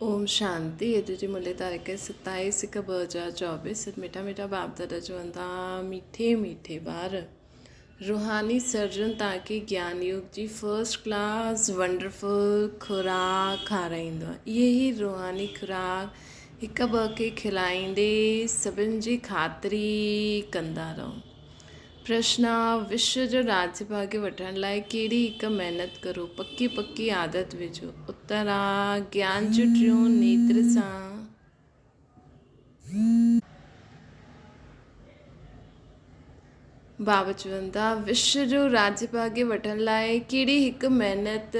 ओम शांति। अॼु जी मुले तारीख़ 27/1/2024। मीठा मीठा बाप दादा चवनि था, मीठे मीठे ॿार रूहानी सर्जन तव्हांखे ज्ञान योग जी फर्स्ट क्लास वंडरफुल खुराक खाराईंदो आहे। इहे ई रूहानी खुराक हिक ॿ खे खिलाईंदे सभिनि जी ख़ातिरी कंदा रहो। प्रश्न: विश्व जो राज्य भाग्य वठण लाइ कहिड़ी हिकु महिनत करो, पकी पकी आदत विझो। उत्तर आहे ज्ञान जूं टियों नेत्र सां बाबा चवनि था, विश्व जो राज्य भाग्य वठण लाइ कहिड़ी हिकु महिनत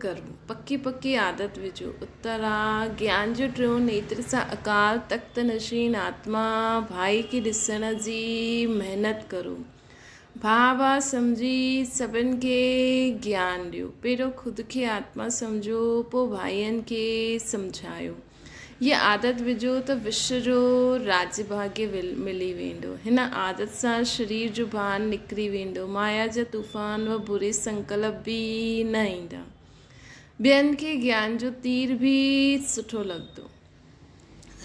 करो, पकी पकी आदत विझो। उत्तर आहे ज्ञान जो टियों नेत्र सां अकाल तख्त नशीन आत्मा भाई खे ॾिसण जी महिनत करो। भाव आहे सम्झी सभिनि खे ज्ञान ॾियो। पहिरियों ख़ुदि खे आत्मा सम्झो, पोइ भाइयनि खे सम्झायो। हीअ आदत विझो त विश्व जो राज्य भाग्य मिली वेंदो। हिन आदत सां शरीर जो भान निकिरी वेंदो। माया जा तूफ़ान व बुरे संकल्प बि न ईंदा। ॿियनि खे ज्ञान जो तीर बि सुठो लॻंदो।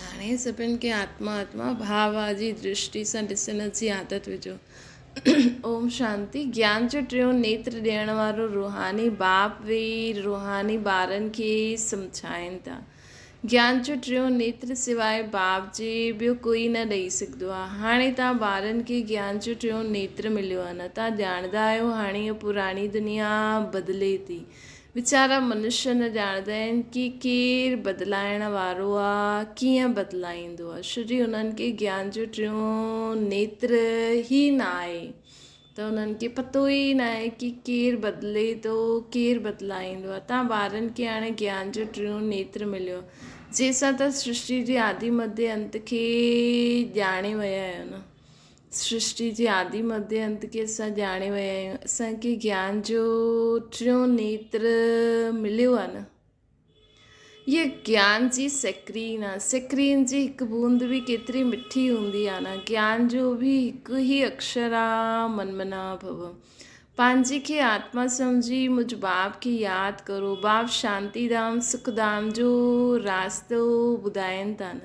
हाणे सभिनि खे आत्मा आत्मा भाव जी दृष्टि सां ॾिसण जी आदत विझो। ओम शांति। ज्ञान जो टियों नेत्र ॾियण वारो रूहानी बाप वेही रूहानी ॿारनि खे सम्झाइनि था। ज्ञान जो टियों नेत्र सवाइ बाप जे ॿियो कोई न ॾेई सघंदो आहे। हाणे तव्हां ॿारनि खे ज्ञान जो टियों नेत्र मिलियो आहे न, तव्हां ॼाणंदा आहियो हाणे इहा पुराणी दुनिया बदिले थी। वीचारा मनुष्य न ॼाणंदा आहिनि कि केरु बदिलाइण वारो आहे, कीअं बदिलाईंदो आहे। छोजी उन्हनि खे ज्ञान जो टियों नेत्र ई न आहे, त उन्हनि खे पतो ई न आहे कि केरु बदिले थो, केरु बदिलाईंदो आहे। तव्हां ॿारनि खे हाणे ज्ञान जो टियों नेत्र मिलियो, जंहिंसां त सृष्टि जे आदि मध्य अंत खे ॼाणे विया आहियो न। सृष्टि जे आदि मध्य अंत खे असां ॼाणे विया आहियूं। असांखे ज्ञान जो टियों नेत्र मिलियो आहे न। ये ज्ञान जी सेक्रीन आहे। सेक्रीन जी हिकु बूंद बि केतिरी मिठी हूंदी आहे न। ज्ञान जो बि हिकु ई अक्षर आहे मनमना भव। पंहिंजी खे आत्मा सम्झी मुझ बाप खे यादि करो। बाप शांतीधाम सुखधाम जो रास्तो ॿुधाइनि था न।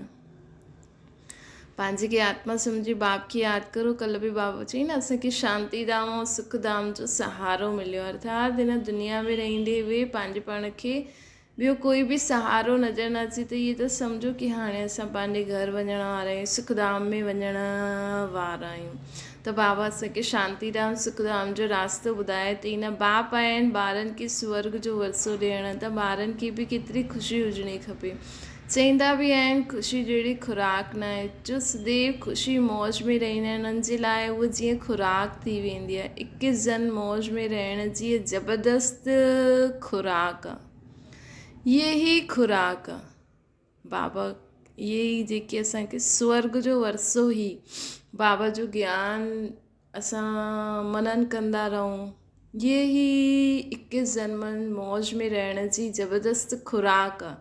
पंहिंजे खे आत्मा सम्झी बाप खे यादि करो। कल्ह बि बाबा चई न, असांखे शांतीधाम ऐं सुखधाम जो सहारो मिलियो। अर्थात हिन दुनिया में रहंदे हुए पंहिंजे पाण खे ॿियो कोई बि सहारो नज़र न अचे त इहे त सम्झो कि हाणे असां पंहिंजे घर वञण वारा आहियूं, सुखधाम में वञण वारा आहियूं। त बाबा असांखे शांतीधाम सुखधाम जो रास्तो ॿुधाए थी न। बाप आया आहिनि ॿारनि खे स्वर्ग जो वरसो ॾियणु, त ॿारनि खे बि केतिरी ख़ुशी हुजणी खपे। चईंदा बि आहिनि ख़ुशी जहिड़ी खुराक न आहे। जो सदैव ख़ुशी मौज में रहंदा आहिनि उन्हनि जे लाइ उहा जीअं खुराक थी वेंदी आहे। 21 जन मौज में रहण जी ज़बरदस्त खुराक आहे। ये ई खुराक आहे बाबा। इहे ई जेके असांखे स्वर्ग जो वरसो ई बाबा जो ज्ञान असां मनन कंदा रहूं। ये ई 21 जन्मनि मौज में रहण जी ज़बरदस्त खुराक आहे।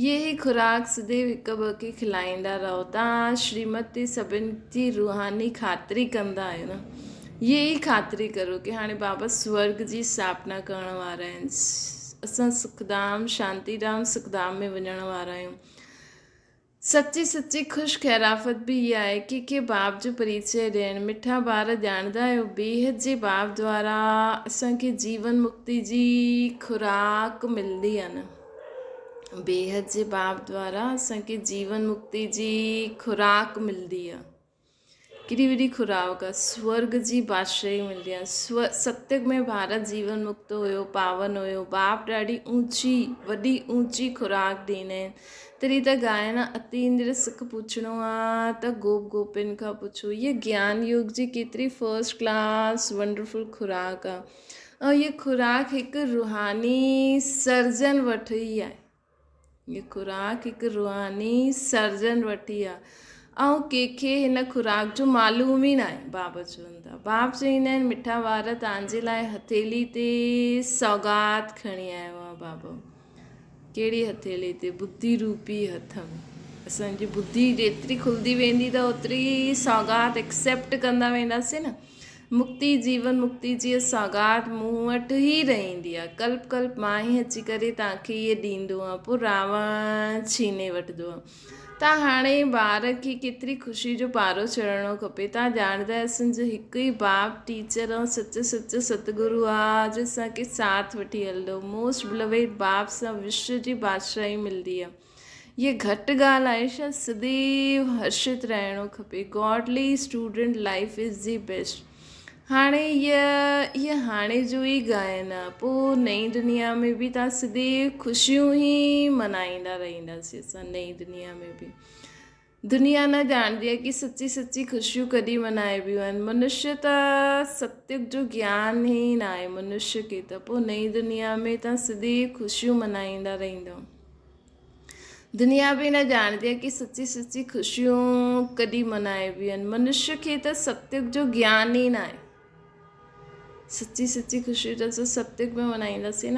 ये ई खुराक सदैव हिक ॿ खे खिलाईंदा रहो। तव्हां श्रीमत ते सभिनि जी रूहानी ख़ातिरी कंदा आहियो न। ये ई ख़ातिरी करो कि हाणे बाबा स्वर्ग जी स्थापना करण वारा आहिनि। असां सुखधाम शांतीधाम सुखधाम में वञण वारा आहियूं। सची सची ख़ुशि ख़ैराफ़त बि इहा आहे कि बाप जो परिचय ॾियणु। मिठा ॿार ॼाणंदा आहियो, बेहद जे बाप द्वारा असांखे जीवन मुक्ति जी खुराक मिलंदी आहे न। बेहद जे बाप द्वारा असांखे जीवन मुक्ति जी खुराक मिलंदी आहे। केॾी वॾी खुराक आहे। स्वर्ग जी बादशाही मिलंदी आहे। सत्युग में भारत जीवन मुक्त हुयो, पावन हुयो। बाप ॾाढी ऊची वॾी ऊची खुराक ॾींदा आहिनि। तॾहिं त ॻाइण अतींद्र सुख पुछणो आहे त गोप गोपिन खां पुछो। इहे ज्ञान योग जी केतिरी फर्स्ट क्लास वंडरफुल खुराक आहे। ऐं इहा खुराक हिकु रूहानी सर्जन वठी आहे। इहा खुराक हिकु रूहानी सर्जन वठी आहे। ऐं कंहिंखे हिन खुराक जो मालूम ई न आहे। बाबा चवनि था, बाप चवंदा आहिनि मिठा वार तव्हांजे लाइ हथेली ते सौगात खणी आयो आहे बाबा। कहिड़ी हथेली ते? बुद्धि रूपी हथ में। असांजी बुद्धि जेतिरी खुलंदी वेंदी त ओतिरी सौगात एक्सेप्ट कंदा वेंदासीं न। मुक्ति जीवन मुक्ति जी सौगात मूं वटि ई रहंदी आहे। कल्प कल्प मां ई अची करे तव्हांखे इहे ॾींदो आहे, पोइ रावण छीने वठंदो आहे। तव्हां हाणे ॿार खे केतिरी ख़ुशी जो पारो चढ़णो खपे। तव्हां ॼाणंदा असांजो हिकु ई बाप टीचर ऐं सच सच सतगुरु आहे जो असांखे साथ वठी हलंदो। मोस्ट बिलवेड बाप सां विश्व जी बादशाही मिलंदी आहे। ये घटि ॻाल्हि आहे छा? सदैव हर्षित रहणो खपे। Godly student life is the best. हाणे इहा हाणे जो ई गायन आहे, पोइ नई दुनिया में बि तव्हां सदैव ख़ुशियूं ई मल्हाईंदा रहंदासीं असां। नई दुनिया में बि दुनिया न ॼाणदी आहे कि सची सची ख़ुशियूं कॾहिं मल्हाइबियूं आहिनि। मनुष्य त सत्युग जो ज्ञान ई न आहे मनुष्य खे, त पोइ नई दुनिया में तव्हां सदैव ख़ुशियूं मल्हाईंदा रहंदव। दुनिया बि न ॼाणदी आहे कि सची सची ख़ुशियूं कॾहिं मल्हाइबियूं आहिनि। मनुष्य खे त सत्युग जो ज्ञान ई न आहे। सची सची ख़ुशी त असां सत्युग में मल्हाईंदासीं न।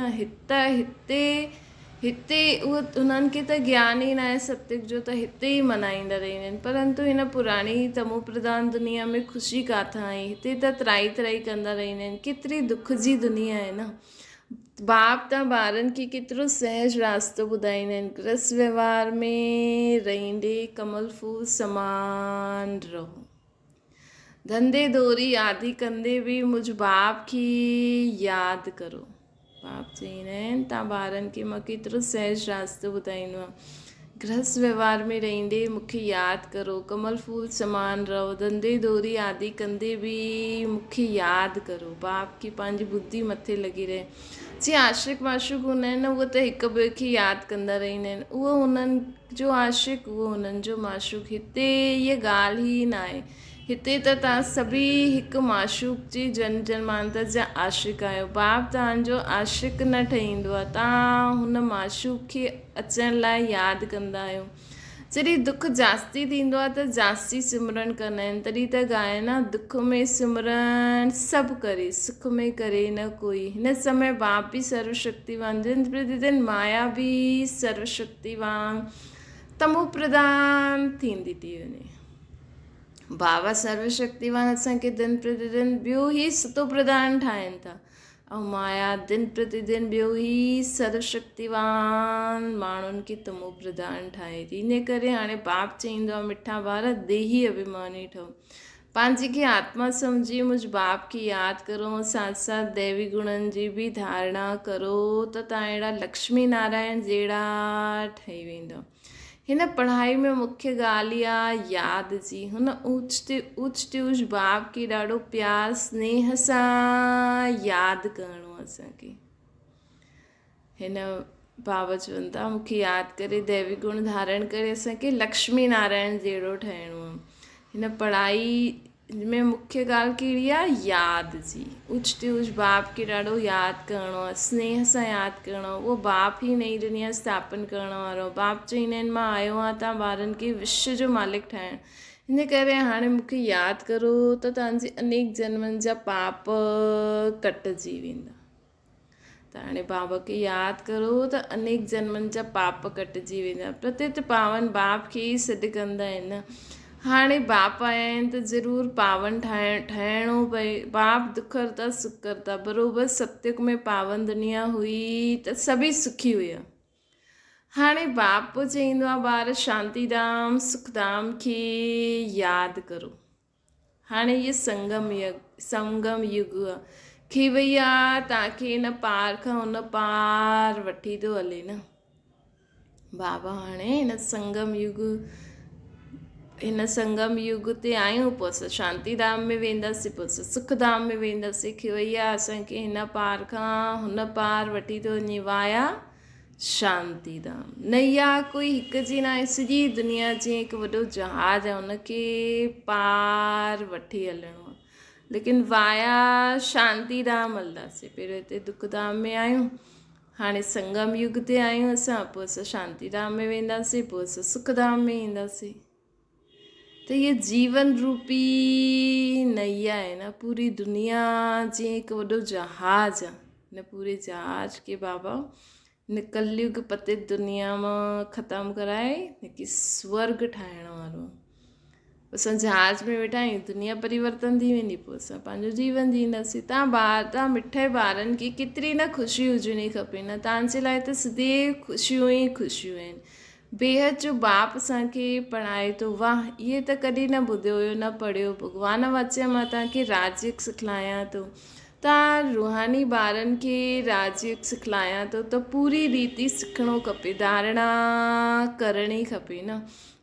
हिते उहो उन्हनि खे त ज्ञान ई न आहे सत्युग जो, त हिते ई मल्हाईंदा रहंदा आहिनि। परंतु हिन पुराणी तमो प्रधान दुनिया में ख़ुशी किथां आई? हिते त त्राई त्राई कंदा रहंदा आहिनि। केतिरी दुख जी दुनिया आहे न। बाप त ॿारनि खे केतिरो सहज रास्तो ॿुधाईंदा आहिनि। गृहस्थ व्यवहार में रहंदे कमल फूल समान रहो। धंधे दोरी आदि कंदे बि मुझ बाप खे यादि करो। बाप चईंदा आहिनि तव्हां ॿारनि खे मां केतिरो सहज रास्तो ॿुधाईंदो आहे। गृहस्थ व्यवहार में रहंदे मूंखे यादि करो। कमल फूल समान रहो। धंधे दोरी आदि कंदे बि मूंखे यादि करो। बाप खे पंहिंजी बुद्धि मथे लॻी रहे। जीअं आशिक माशुक हूंदा आहिनि न, उहे त हिक ॿिए खे यादि कंदा रहंदा आहिनि। उहो उन्हनि जो आशिक, उहो उन्हनि जो माशुक। हिते इहा ॻाल्हि ई न आहे। हिते त तव्हां सभी हिकु माशूक जी जन जन्मांतर जा आशिक आहियो। बाप तव्हांजो आशिक न ठहींदो आहे, तव्हां हुन माशूक खे अचण लाइ यादि कंदा आहियो। जॾहिं दुख जास्ती थींदो आहे त जास्ती सिमरन कंदा आहिनि। तॾहिं त गायन आहे, दुख में सिमरन सभु करे, सुख में करे न कोई। हिन समय बाप बि सर्वशक्तिवान, दिन प्रतिदिन माया बि सर्वशक्तिवान तमो प्रधान थींदी थी वञे। बाबा सर्वशक्तिवान असांखे दिन प्रतिदिन ॿियो ई सतो प्रधान ठाहिनि था, ऐं माया दिन प्रतिदिन ॿियो ई सर्वशक्तिवान माण्हुनि खे तमो प्रधान ठाहे थी। इन करे हाणे बाप चईंदो आहे, मिठा ॿार देही अभिमानी ठहो। पंहिंजी खे आत्मा सम्झी मुझ बाप खे यादि करो। साथ साथ दैवी गुणनि जी बि धारणा करो त तव्हां अहिड़ा लक्ष्मी नारायण जहिड़ा ठही वेंदव। हिन पढ़ाई में मुख्य ॻाल्हि आहे यादि जी। हुन ऊच ट्यूज बाप खे ॾाढो प्यार स्नेह सां यादि करिणो आहे असांखे। हिन बाबा चवनि था मूंखे यादि करे दैवी गुण धारण करे असांखे लक्ष्मी नारायण जहिड़ो ठहिणो आहे। हिन पढ़ाई में मुख्य ॻाल्हि कहिड़ी आहे? यादि जी। ऊच ट्यूज बाप खे ॾाढो यादि करिणो आहे, स्नेह सां यादि करिणो आहे। उहो बाप ई नई दुनिया स्थापन करण वारो। बाप चईंदा आहिनि मां आयो आहियां तव्हां ॿारनि खे विश्व जो मालिक ठाहिणु। हिन करे हाणे मूंखे यादि करो त तव्हांजे अनेक जन्मनि जा पाप कटिजी वेंदा। त हाणे बाबा खे यादि करो त अनेक जन्मनि जा पाप कटिजी वेंदा। प्रत्येक पावन बाप खे ई सॾु कंदा आहिनि। हाणे बाप आया आहिनि त ज़रूरु पावन ठहिणो पए। बाप दुख करता सुख करता। बराबरि सत्युग में पावन दुनिया हुई त सभई सुखी हुया। हाणे बाप चईंदो आहे ॿार शांतिधाम सुखधाम खे यादि करो। हाणे इहो संगम युग आहे। थी वई आहे तव्हांखे हिन पार खां हुन पार वठी थो हले न। बाबा हाणे हिन संगम युग ते आहियूं, पोइ असां शांतिधाम में वेंदासीं, पोइ असां सुखधाम में वेंदासीं। थी वई आहे असांखे हिन पार खां हुन पार वठी थो वञे वाया शांतिधाम। नैया कोई हिकु जी न आहे, सॼी दुनिया जीअं हिकु वॾो जहाज़ आहे, हुनखे पार वठी हलणो आहे। लेकिन वाया शांतिधाम हलंदासीं। पहिरियों हिते दुखधाम में आहियूं, हाणे संगम युग ते आहियूं असां, पोइ असां शांतिधाम में वेंदासीं, पोइ असां सुखधाम में ईंदासीं। त इहे जीवन रूपी नैया आहे न, पूरी दुनिया जीअं हिकु वॾो जहाज़ आहे। हिन पूरे जहाज़ खे बाबा हिन कलयुग पतित दुनिया मां ख़तमु कराए हिकु स्वर्ग ठाहिण वारो। असां जहाज में वेठा आहियूं, दुनिया परिवर्तन थी वेंदी, पोइ असां पंहिंजो जीवन जींदासीं। तव्हां मिठे ॿारनि खे केतिरी न ख़ुशी हुजणी खपे न, तव्हांजे लाइ त सिधे ख़ुशियूं ई ख़ुशियूं आहिनि। बेहद जो बाप असांखे पढ़ाए थो, वाह, इहे त कॾहिं न ॿुधियो हुयो, न पढ़ियो। भॻवान वाचे मां तव्हांखे राजयोग सिखलायां थो, तव्हां रूहानी ॿारनि खे राजयोग सिखलायां थो, त पूरी रीति सिखणो खपे, धारणा करणी खपे न,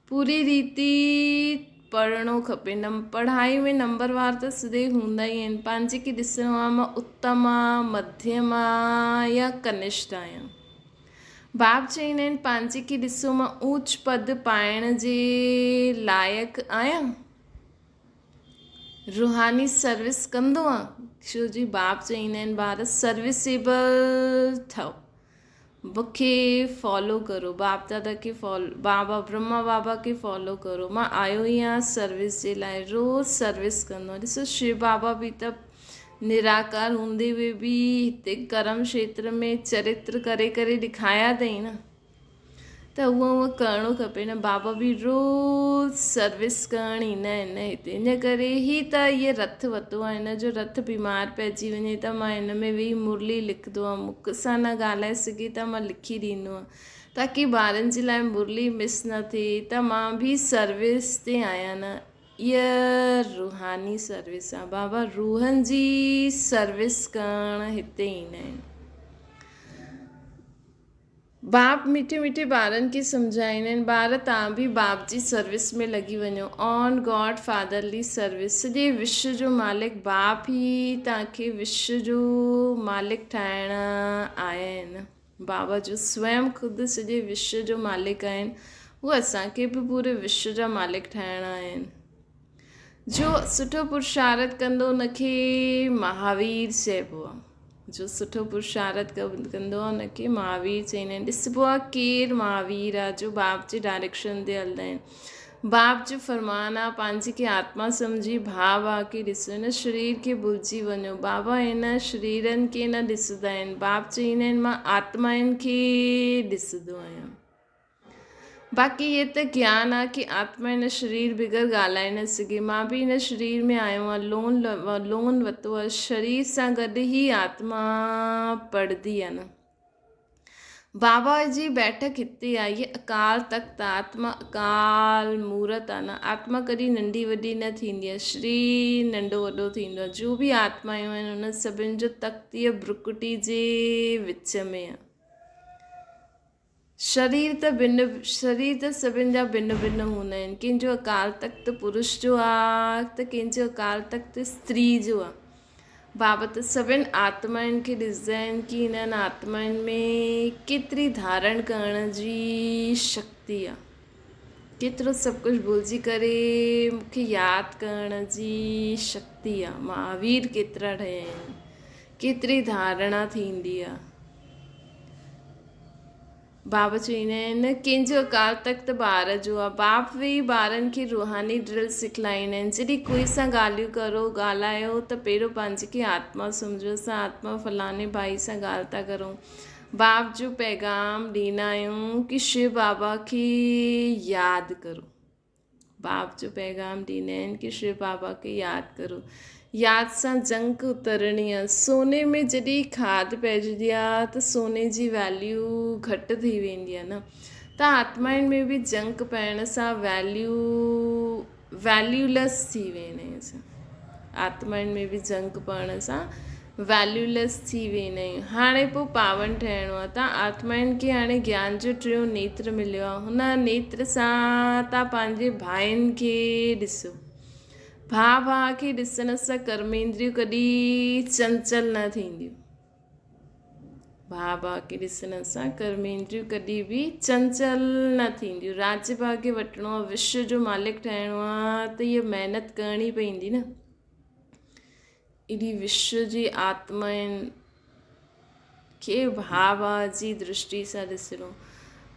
पूरी रीति पढ़णो खपे। पढ़ाई में नंबर वार त सिधे हूंदा ई आहिनि। पंहिंजे खे ॾिसणो आहे मां उत्तम आहियां, मध्यम आहियां या कनिष्ठ आहियां। बाप चवंदा आहिनि पंहिंजे खे ॾिसो मां ऊच पद पाइण जे लाइक़ु आहियां, रूहानी सर्विस कंदो आहे। छो जी बाप चवंदा आहिनि ॿार सर्विसेबल ठहो, मूंखे फॉलो करो, बाप दादा खे फॉलो, ब्रह्मा बाबा खे फॉलो करो। मां आयो ई आहियां सर्विस जे लाइ, रोज़ु सर्विस कंदो आहे। ॾिसो शिव बाबा बि त निराकार हूंदे हुए बि हिते कर्म क्षेत्र में चरित्र करे करे ॾेखारिया अथई न, त उहो करिणो खपे न। बाबा बि रोज़ु सर्विस करणु ईंदा आहिनि हिते, इन करे ई त इहे रथ वरितो आहे। हिन जो रथ बीमार पइजी वञे त मां हिन में वेही मुरली लिखंदो आहे, मुख सां न ॻाल्हाए सघे त मां लिखी ॾींदो आहे, ताकी ॿारनि जे लाइ मुरली मिस न थिए। त मां बि सर्विस ते आहियां न, इहा रूहानी सर्विस आहे। बाबा रूहनि जी सर्विस करणु हिते ईंदा आहिनि। बाप मीठे मीठे ॿारनि खे सम्झाईंदा आहिनि, ॿार तव्हां बि बाप जी सर्विस में लॻी वञो, ऑन गॉड फादरली सर्विस। सॼे विश्व जो मालिक बाप ई तव्हांखे विश्व जो मालिक ठाहिण आया आहिनि। बाबा जो स्वयं ख़ुदि सॼे विश्व जो मालिक आहिनि, उहे असांखे बि पूरे विश्व जा मालिक ठाहिणा आहिनि। जो सुठो पुरुषार्थ कंदो उनखे महावीर चइबो आहे, जो सुठो पुरुषार्थ कंदो आहे उनखे महावीर चवंदा आहिनि। ॾिसबो आहे केरु महावीर आहे, जो बाप जे डायरेक्शन ते हलंदा आहिनि। बाप जो फरमान आहे पंहिंजे खे आत्मा सम्झी भाव आहे की ॾिसो, हिन शरीर खे भुलिजी वञो। बाबा हिन शरीरनि खे न ॾिसंदा आहिनि, बाप चवंदा आहिनि मां आत्माउनि खे ॾिसंदो आहियां। बाक़ी इहे त ज्ञान आहे की आत्मा हिन शरीर बग़ैर ॻाल्हाए न सघे। मां बि हिन शरीर में आयो आहियां, लोन वरितो आहे, शरीर सां गॾु ई आत्मा पढ़ंदी आहे न। बाबा जी बैठक हिते आहे, ये अकाल तख्त आहे। आत्मा अकाल मूर्त आहे न, आत्मा कॾहिं नंढी वॾी न थींदी आहे, शरीर नंढो वॾो थींदो आहे। जो बि आत्मायूं आहिनि उन सभिनि जो तख्त इहा भ्रुकुटी जे विच में आहे। शरीर त सभिनि जा भिन्न भिन्न हूंदा आहिनि। कंहिंजो अकाल तख्त पुरुष जो आहे त कंहिंजो अकाल तख्त स्त्री जो आहे। बाबा त सभिनि आत्माउनि खे ॾिसंदा आहिनि कि हिननि आत्माउनि में केतिरी धारण करण जी शक्ति आहे, केतिरो सभु कुझु भुलिजी करे मूंखे यादि करण जी शक्ति आहे। महावीर केतिरा ठहिया आहिनि, केतिरी धारणा थींदी आहे। बाबा चवंदा आहिनि कंहिंजो अकाल तख्त ॿार जो आहे। बाप वेही ॿारनि खे रूहानी ड्रिल सिखलाईंदा आहिनि। जॾहिं कोई सां ॻाल्हियूं ॻाल्हायो त पहिरियों पंहिंजे खे आत्मा सम्झो, असां आत्मा फलाणे भाई सां ॻाल्हि था करूं। बाप जो पैगाम ॾींदा आहियूं कि शिव बाबा खे यादि करो। बाप जो पैगाम ॾींदा आहिनि कि शिव बाबा खे यादि करो। यादि सां जंक उतरणी आहे। सोने में जॾहिं खाद पइजंदी आहे त सोने जी वैल्यू घटि थी वेंदी आहे न, त आत्माउनि में बि जंक पाइण सां वैल्यूलेस थी वेंदा आहियूं असां। आत्माउनि में बि जंक पाइण सां वैल्यूलेस थी वेंदा आहियूं। हाणे पोइ पावन ठहिणो आहे। तव्हां आत्माउनि खे हाणे ज्ञान जो टियों नेत्र मिलियो आहे, हुन नेत्र सां तव्हां पंहिंजे भाइनि खे ॾिसो। भाउ खे ॾिसण सां कर्मेंद्रियूं कॾहिं चंचल न थींदियूं। भाउ खे ॾिसण सां कर्मेंद्रियूं कॾहिं बि चंचल न थींदियूं। राज्य भाग्य वठिणो आहे, विश्व जो मालिक ठहिणो आहे, त इहा महिनत करणी पवंदी न। एॾी विश्व जी आत्माउनि खे भाउ जी दृष्टि सां ॾिसणो।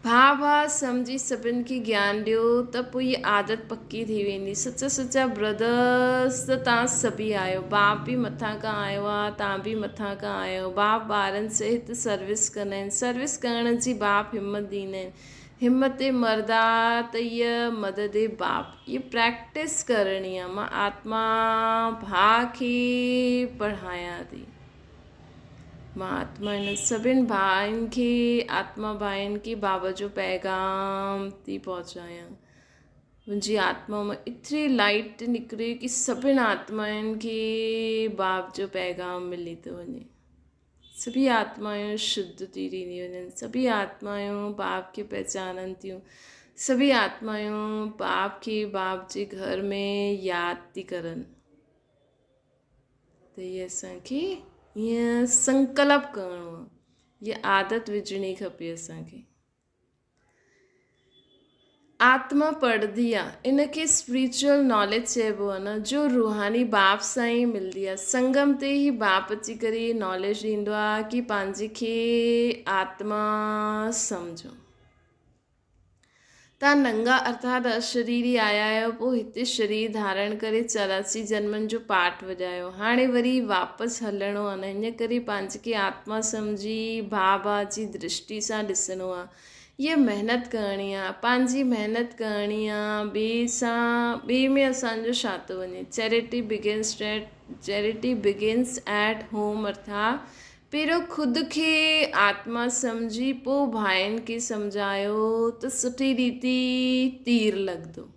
भाउ सम्झी सभिनि खे ज्ञान ॾियो त पोइ इहा आदत पकी थी वेंदी। सचा ब्रदर्स त तव्हां सभी आहियो। बाप बि मथां खां आयो आहे, तव्हां बि मथां खां आहियो। बाप ॿारनि सहित सर्विस कंदा आहिनि। सर्विस करण जी बाप हिमत ॾींदा आहिनि। हिम्मते मर्दा त हीअ मददे बाप। ये प्रैक्टिस करणी आहे। मां आत्मा भाउ खे पढ़ायां थी। मां आत्मा इन सभिनि भाइनि खे, आत्मा भाइनि खे बाबा जो पैगाम थी पहुचायां। मुंहिंजी आत्मा में एतिरी लाइट निकिरे कि सभिनि आत्माउनि खे बाप जो पैगाम मिली थो वञे। सभी आत्माएं शुद्ध थी रही वञनि, सभी आत्माएं बाप खे पहचाननि थियूं, सभी आत्माएं बाप खे बाप जे घर में यादि थी करनि। त इहे असांखे ईअं संकल्प करिणो आहे, इहा आदत विझणी खपे असांखे। आत्मा पढ़दी आहे, इनखे स्पिरिचुअल नॉलेज चइबो आहे न, जो रूहानी बाप सां ई मिलंदी आहे। संगम ते ई बाप अची करे नॉलेज ॾींदो आहे कि पंहिंजे खे आत्मा सम्झो। तव्हां नंगा अर्थात अशरीरी आया आहियो, पोइ हिते शरीर धारण करे 84 जन्मनि जो पाठ वॼायो, हाणे वरी वापसि हलणो आहे न। इन करे पंहिंजे खे आत्मा सम्झी बाबा जी दृष्टि सां ॾिसणो आहे। ये महिनत करणी आहे, पंहिंजी महिनत करणी आहे। ॿिए में असांजो छा थो वञे? चैरिटी बिगिन्स एट होम, अर्थात पहिरियों ख़ुदि खे आत्मा सम्झी पोइ भाइनि खे सम्झायो त सुठी रीति तीर लॻंदो।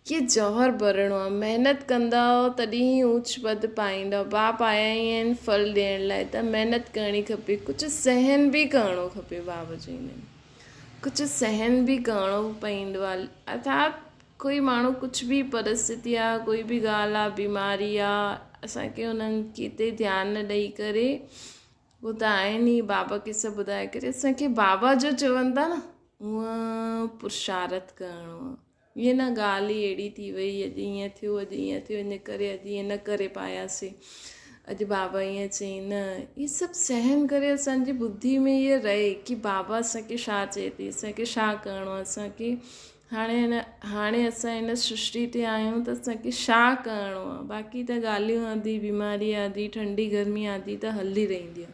ये जौहर भरणो आहे, महिनत कंदा तॾहिं ई ऊच पद पाईंदा। बाप आया ई आहिनि फल ॾियण लाइ, त महिनत करणी खपे, कुझु सहन बि करिणो खपे। बाबा चवंदा आहिनि कुझु सहन बि करिणो पवंदो आहे। अर्थात कोई माण्हू कुझु बि परिस्थिति आहे, कोई बि ॻाल्हि आहे, बीमारी आहे, असांखे उन्हनि खे ते ध्यानु न ॾेई करे, उहो त आहिनि ई, बाबा खे सभु ॿुधाए करे असांखे बाबा जो चवनि था न, उहा पुरुषार्थ करिणो आहे। ईअं न ॻाल्हि ई अहिड़ी थी वई, अॼु ईअं थियो, अॼु ईअं थियो, इन करे अॼु ईअं न करे पायासीं, अॼु बाबा ईअं चई न। इहे सभु सहन करे असांजी ॿुधी में इहे रहे कि बाबा असांखे छा चए थी, असांखे छा करिणो आहे, असांखे हाणे असां हिन सृष्टि ते आहियूं त असांखे छा करिणो आहे। बाक़ी त ॻाल्हियूं आदि, बीमारी आदि, ठंडी गर्मी आदि त हली रहंदी आहे,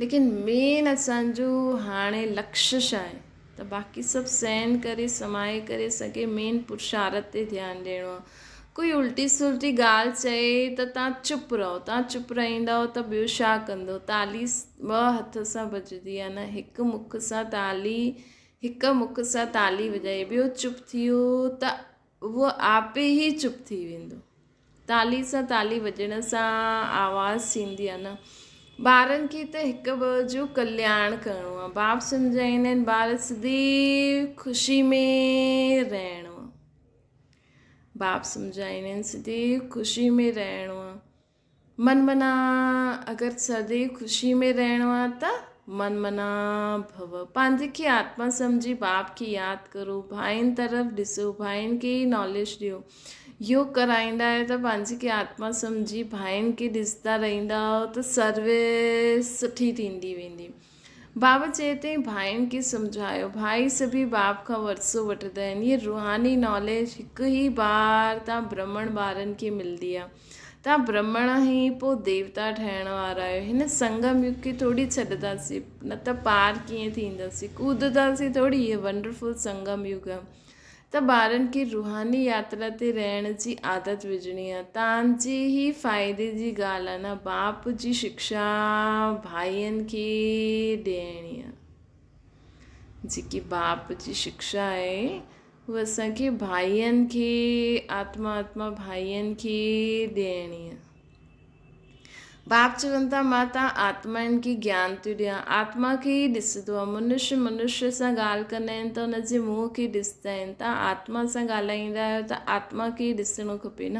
लेकिन मेन असांजो हाणे लक्ष्य छा आहे? त बाक़ी सभु सहन करे समाए करे असांखे मेन पुरुषार्थ ते ध्यानु ॾियणो आहे। कोई उल्टी सुल्टी ॻाल्हि चए त तव्हां चुप रहो, तव्हां चुप रहंदव त ॿियो छा कंदो? ताली 2 हथ सां बजंदी आहे न, हिकु मुख सां ताली वॼाए, ॿियो चुप थियो त उहो आपे ई चुप थी वेंदो। ताली सां ताली वॼण सां आवाज़ु थींदी आहे न। ॿारनि खे त हिक ॿ जो कल्याण करिणो आहे। बाप सम्झाईंदा आहिनि ॿार सदैव ख़ुशी में रहणो आहे। बाप सम्झाईंदा आहिनि सदैव ख़ुशी में रहणो आहे। मनमना अगरि सदैव ख़ुशी में रहणो आहे त मनमना भव। पंहिंजे खे आत्मा सम्झी बाप खे यादि करो, भाइनि तरफ़ ॾिसो, भाइनि खे ई नॉलेज ॾियो। योग कराईंदा आहियो त पंहिंजे खे आत्मा सम्झी भाइनि खे ॾिसंदा रहंदा त सर्विस सुठी थींदी वेंदी। बाबा चए थी भाइनि खे सम्झायो, भाई सभी बाप खां वरसो वठंदा आहिनि। इहे रूहानी नॉलेज हिकु ई बार तव्हां ब्रह्मण ॿारनि खे मिलंदी आहे। तव्हां ब्रह्मण ई पोइ देवता ठहिण वारा आहियो। हिन संगम युग खे थोरी छॾंदासीं, न त पार कीअं थींदासीं, कूदंदासीं थोरी। इहे वंडरफुल संगम युग आहे। त ॿारनि खे रूहानी यात्रा ते रहण जी आदत विझणी आहे। तव्हांजे ई फ़ाइदे जी ॻाल्हि आहे न। बाप जी शिक्षा भाइनि खे ॾियणी आहे। जेकी बाप जी शिक्षा आहे उहा असांखे भाइनि खे, आत्मा भाइनि खे ॾियणी आहे। बाप चवनि था मां तव्हां आत्माउनि खे ज्ञान थी ॾियां। आत्मा खे ई ॾिसंदो आहे। मनुष्य सां ॻाल्हि कंदा आहिनि त हुनजे मुंहं खे ॾिसंदा आहिनि। तव्हां आत्मा सां ॻाल्हाईंदा आहियो त आत्मा खे ई ॾिसणो खपे न।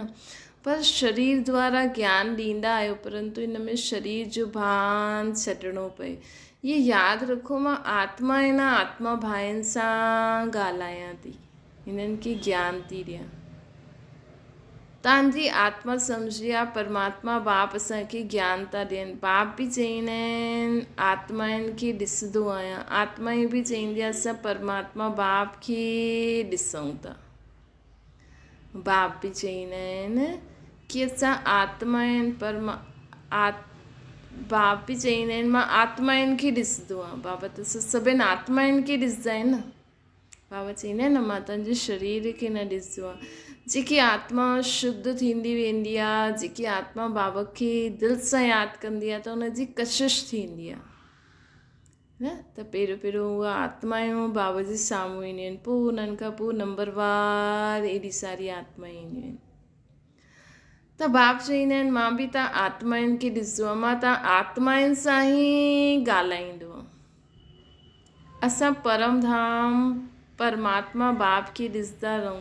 पर शरीर द्वारा ज्ञान ॾींदा आहियो, परंतु हिन में शरीर जो भान छॾिणो पए। इहे यादि रखो, मां आत्मा ऐं न आत्मा भाइनि सां ॻाल्हायां थी, हिननि खे ज्ञान थी ॾियां। तव्हांजी आत्मा सम्झी आहे परमात्मा बाप असांखे ज्ञान था ॾियनि। बाप बि चईंदा आहिनि आत्माउनि खे ॾिसंदो आहियां। आत्मा ई बि चईंदी आहे असां परमात्मा बाप खे ॾिसूं था। बाप बि चईंदा आहिनि कि असां आत्मा आहिनि बाप बि चईंदा आहिनि मां आत्माउनि खे ॾिसंदो आहियां। बाबा त सभिनि आत्माउनि खे ॾिसंदा आहिनि न। बाबा चईंदा आहिनि न मां तव्हांजे शरीर खे न ॾिसंदो आहे। जेकी आत्मा शुद्ध थींदी वेंदी आहे, जेकी आत्मा बाबा खे दिलि सां यादि कंदी आहे त हुनजी कशिश थींदी आहे न। त पहिरियों उहा आत्माऊं बाबा जे साम्हूं ईंदियूं आहिनि, पोइ उन्हनि खां पोइ नंबरवार एॾी सारी आत्माऊं ईंदियूं आहिनि। त बाप चईंदा आहिनि मां बि तव्हां आत्माउनि खे ॾिसंदो आहे, मां तव्हां आत्माउनि सां ई ॻाल्हाईंदो आहे। असां परम धाम परमात्मा बाप खे ॾिसंदा रहूं,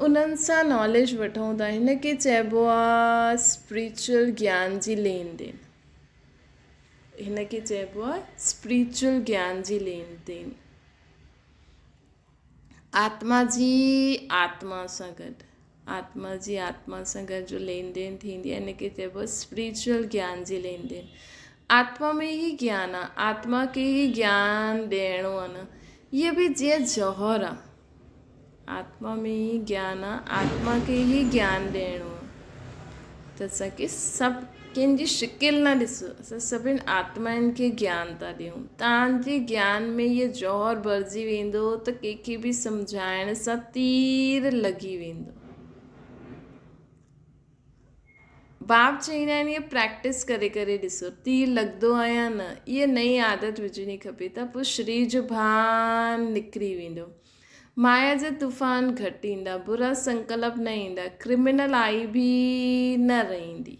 उन्हनि सां नॉलेज वठूं था। हिन खे चइबो आहे स्पिरिचुअल ज्ञान जी लेन देन। हिन खे चइबो आहे स्पिरिचुअल ज्ञान जी लेन देन। आत्मा जी आत्मा सां गॾु, आत्मा जी आत्मा सां गॾु जो लेन देन थींदी आहे, हिन खे चइबो आहे स्पिरिचुअल ज्ञान जी लेन देन। आत्मा में ही ज्ञान आहे, आत्मा खे ही ज्ञान ॾियणो आहे न। इहे बि जीअं जौहर आहे, आत्मा में ही ज्ञान आहे, आत्मा खे ही ज्ञान ॾियणो आहे। त असांखे सभु कंहिंजी शिकिल न ॾिसो, असां सभिनि आत्माउनि खे ज्ञान था ॾियूं। तव्हांजे ज्ञान में इहो जौहर भरिजी वेंदो त कंहिंखे बि सम्झाइण सां तीर लॻी वेंदो। बाप चईंदा आहिनि इहा प्रैक्टिस करे करे ॾिसो, तीर लॻंदो आहे या न। इहा नई आदत विझणी खपे, त पोइ शरीर जो भान निकिरी वेंदो। माया जा तूफ़ान घटि ईंदा, बुरा संकल्प न ईंदा, क्रिमिनल आई बि न रहंदी।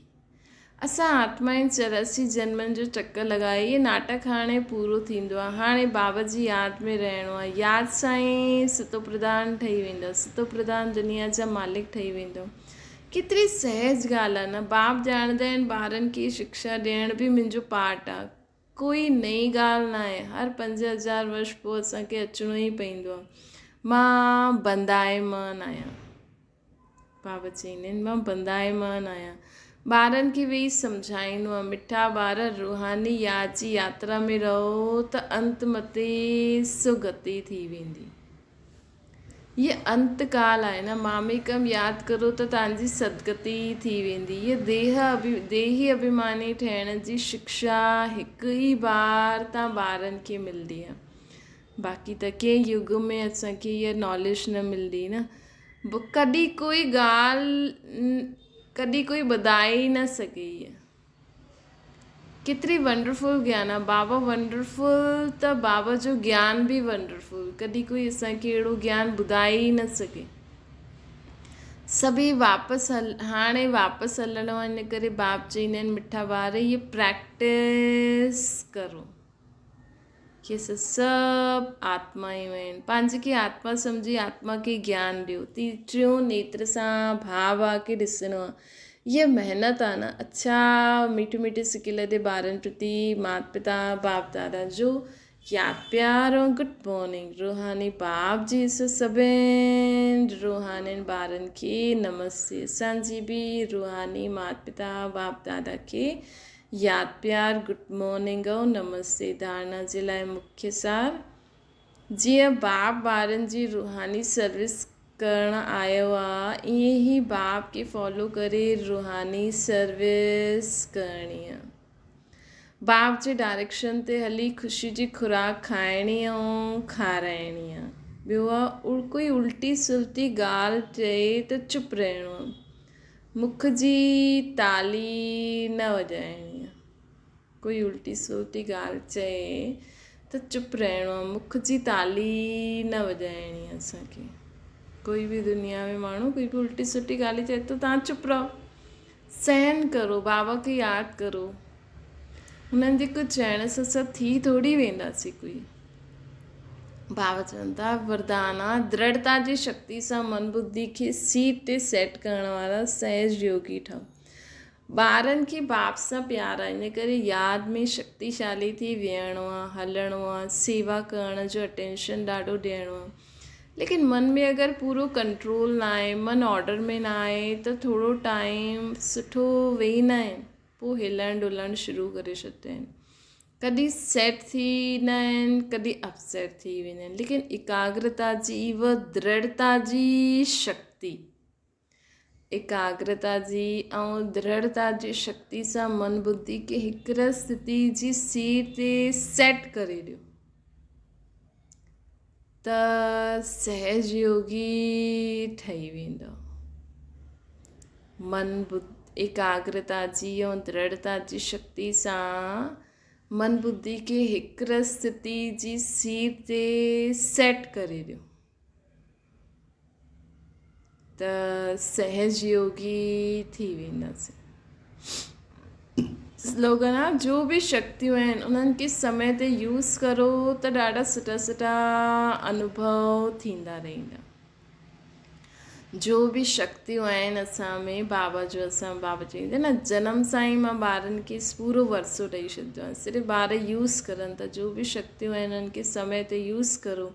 असां आत्माउनि 84 जन्मनि जो चकर लॻाए, इहे नाटक हाणे पूरो थींदो आहे। हाणे बाबा जी यादि में रहणो आहे। यादि सां ई सितो प्रधान ठही वेंदो, सितो प्रधान दुनिया जा मालिक ठही वेंदो। केतिरी सहज ॻाल्हि आहे न। बाप ॼाणंदा आहिनि ॿारनि खे शिक्षा ॾियण बि मुंहिंजो पार्ट आहे। कोई नई ॻाल्हि न आहे। हर 5000 वर्ष पोइ असांखे अचिणो ई पवंदो आहे। मां बंदायमान आहियां, बाबा चईंदा आहिनि मां बंदायमान आहियां। ॿारनि खे वेही सम्झाईंदो आहे, मिठा ॿार रूहानी यादि जी यात्रा में रहो त अंत मते सुगति थी वेंदी। ये अंतकाल आहे न, मामेकम यादि करो त तव्हांजी सदगति थी वेंदी। ये देही अभिमानी ठहिण जी शिक्षा हिकु ई बार तव्हां ॿारनि खे मिलंदी आहे। बाक़ी त कंहिं युग में असांखे इहा नॉलेज न मिलंदी न। कॾहिं कोई ॻाल्हि कॾहिं कोई ॿुधाए ई न सघे। इहा केतिरी वंडरफुल ज्ञान आहे। बाबा वंडरफुल त बाबा जो ज्ञान बि वंडरफुल। कॾहिं कोई असांखे अहिड़ो ज्ञान ॿुधाए ई न सघे। सभई हाणे वापसि हलणो आहे, इन करे बाप चईंदा आहिनि मिठा ॿार इहे प्रैक्टिस करो। कि असां सभु आत्मायूं आहिनि, पंहिंजे खे आत्मा सम्झी आत्मा खे ज्ञान ॾियो। टियों नेत्र सां भाव आहे कि ॾिसणो आहे। इहा महिनत आहे न। अच्छा मीठे मीठे सिकिल ते ॿारनि प्रति माता पिता बाप दादा जो यादि प्यार ऐं गुड मॉर्निंग। रूहानी बाप जी सभिनि रूहानी ॿारनि खे नमस्ते। असांजी बि रूहानी माता पिता बाप दादा खे यादि प्यार गुड मॉर्निंग ऐं नमस्ते। धारणा जे लाइ मुख्य सार, जीअं बाप ॿारनि जी रूहानी सर्विस करणु आयो आहे, ईअं ई बाप खे फॉलो करे रूहानी सर्विस करणी आहे। बाप जे डायरेक्शन ते हली ख़ुशी जी खुराक खाइणी ऐं खाराइणी आहे। ॿियो आहे कोई उल्टी सुल्टी ॻाल्हि चए त चुप रहणो आहे। मुख जी ताली न वॼाइणी आहे। कोई उल्टी सुल्टी ॻाल्हि चए त चुप रहणो आहे। मुख जी ताली न वॼाइणी आहे असांखे। कोई बि दुनिया में माण्हू कोई बि उल्टी सुल्टी ॻाल्हि चए त तव्हां चुप रहो, सहन करो, बाबा खे यादि करो। हुननि जे कुझु चइण सां सभु थी थोरी वेंदासीं कोई। बाबा चवनि था वरदान आहे दृढ़ता जी शक्ति सां मन बुद्धि खे सीट ते सेट करण वारा सहज योगी ठहो। ॿारनि खे बाप सां प्यार आहे, इन करे यादि में शक्तिशाली थी वेहणो आहे, हलणो आहे, सेवा करण जो अटेंशन ॾाढो ॾियणो आहे। लेकिन मन में अगरि पूरो कंट्रोल न आहे, मन ऑर्डर में न आहे त थोरो टाइम सुठो वेही न आहिनि, पोइ हिलणु डुलणु शुरू करे छॾंदा आहिनि। कॾहिं सेट थी वेंदा आहिनि, कॾहिं अपसेट थी वेंदा आहिनि। लेकिन एकाग्रता जी व दृढ़ता जी शक्ति एकाग्रता जी ऐं दृढ़ता जी शक्ति सां मन बुद्धि खे हिकु स्थिति जी सीट ते सेट करे ॾियो त सहज योगी ठही वेंदो। मन बुद्धि एकाग्रता जी ऐं दृढ़ता जी शक्ति सां मन बुद्धि खे हिकु स्थिति जी सीट ते सेट करे ॾियो त सहज योगी थी वेंदासीं। स्लोगन आहे जो बि शक्तियूं आहिनि उन्हनि खे समय ते यूज़ करो त ॾाढा सुठा सुठा अनुभव थींदा रहंदा। जो बि शक्तियूं आहिनि असां में बाबा जो असां बाबा चईंदा न जनम सां ई मां ॿारनि खे पूरो वरसो ॾेई छॾियो आहे। सिर्फ़ु ॿार यूज़ करनि त जो बि शक्तियूं आहिनि उन्हनि खे समय ते यूज़ करो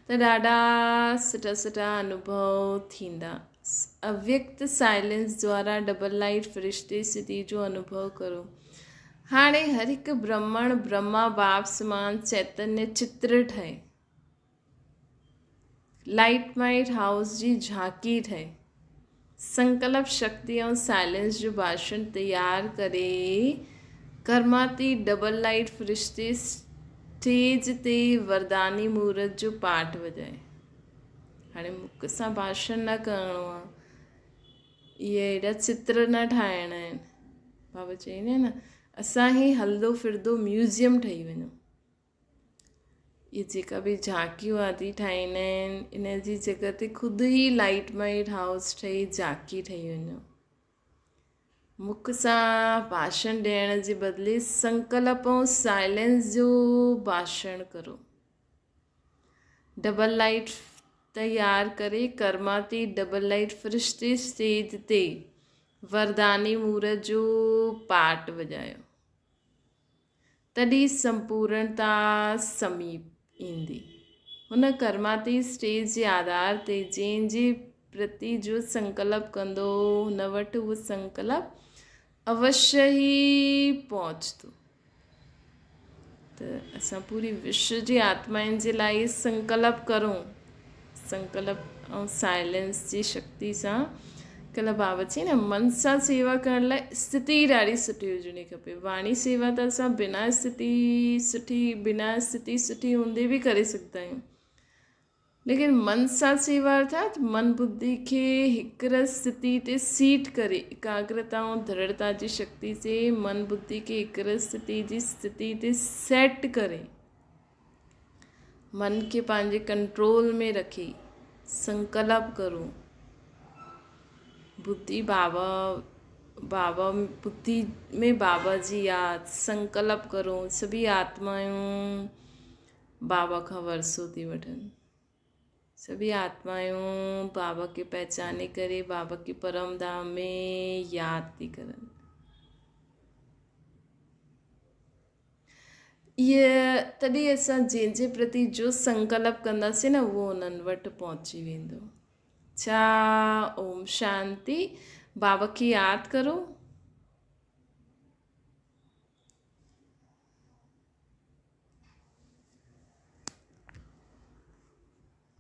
त ॾाढा सुठा सुठा अनुभव थींदा। अव्यक्त साइलेंस द्वारा डबल लाइट फ़रिश्ते स्थिति जो अनुभव करो। हाणे हर हिकु ब्रह्मण ब्रह्मा बाप समान चैतन्य चित्र ठहे, लाइट माइट हाउस जी झांकी ठहे, संकल्प शक्ति ऐं साइलेंस जो भाषण तैयार करे कर्माती डबल लाइट फ़रिश्ते स्टेज ते वरदानी मुहूर्त जो पाठ वॼाए। हाणे मुख सां भाषण न करिणो आहे, इहे एॾा चित्र न ठाहिणा आहिनि। बाबा चईंदा आहिनि न असां ई हलंदो फिरंदो म्यूज़ियम ठही वञूं। ये जेका भी झांकियूं आदि ठाहींदा आहिनि इन जी जॻह ते ख़ुदि ई लाइट माइट हाउस ठही झांकी ठही वञो। मुख सां भाषण ॾियण जे बदिले संकल्प ऐं साइलेंस जो भाषण करो। डबल लाइट तैयार करे कर्माती डबल लाइट फ़रिश्ते स्टेज ते वरदानी मुहूर्त जो पाठ वॼायो, तॾहिं संपूर्णता समीप ईंदी। हुन कर्माती स्टेज जे आधार ते जंहिंजे प्रति जो संकल्प कंदो हुन वटि उहो संकल्प अवश्य ई पहुचंदो। त असां पूरी विश्व जी आत्माउनि जे लाइ संकल्प करूं, संकल्प ऐं साइलेंस जी शक्ति सां। कल्ह बाबा चई न मन सां सेवा करण लाइ स्थिति ॾाढी सुठी हुजणी खपे। वाणी सेवा त असां बिना स्थिति सुठी हूंदे बि करे सघंदा आहियूं, लेकिन मन सां सेवा अर्थात मन बुद्धि खे हिकु स्थिति ते सीट करे एकाग्रता ऐं दृढ़ता जी शक्ति से मन बुद्धि खे हिकु स्थिति ते सेट करे मन खे पंहिंजे कंट्रोल में रखी संकल्प करो। बुद्धि बुद्धि में बाबा जी याद संकल्प करो। सभी आत्माऊं बाबा का वरसो थी वठनि, सभी आत्माऊं बाबा के पहचाने करे बाबा के परम धाम में याद थी करनि। ये तॾहिं असां जंहिंजे प्रति जो संकल्प कंदासीं न उहो उन्हनि वटि पहुची वेंदो। ओम शांति। बाबा की याद करो,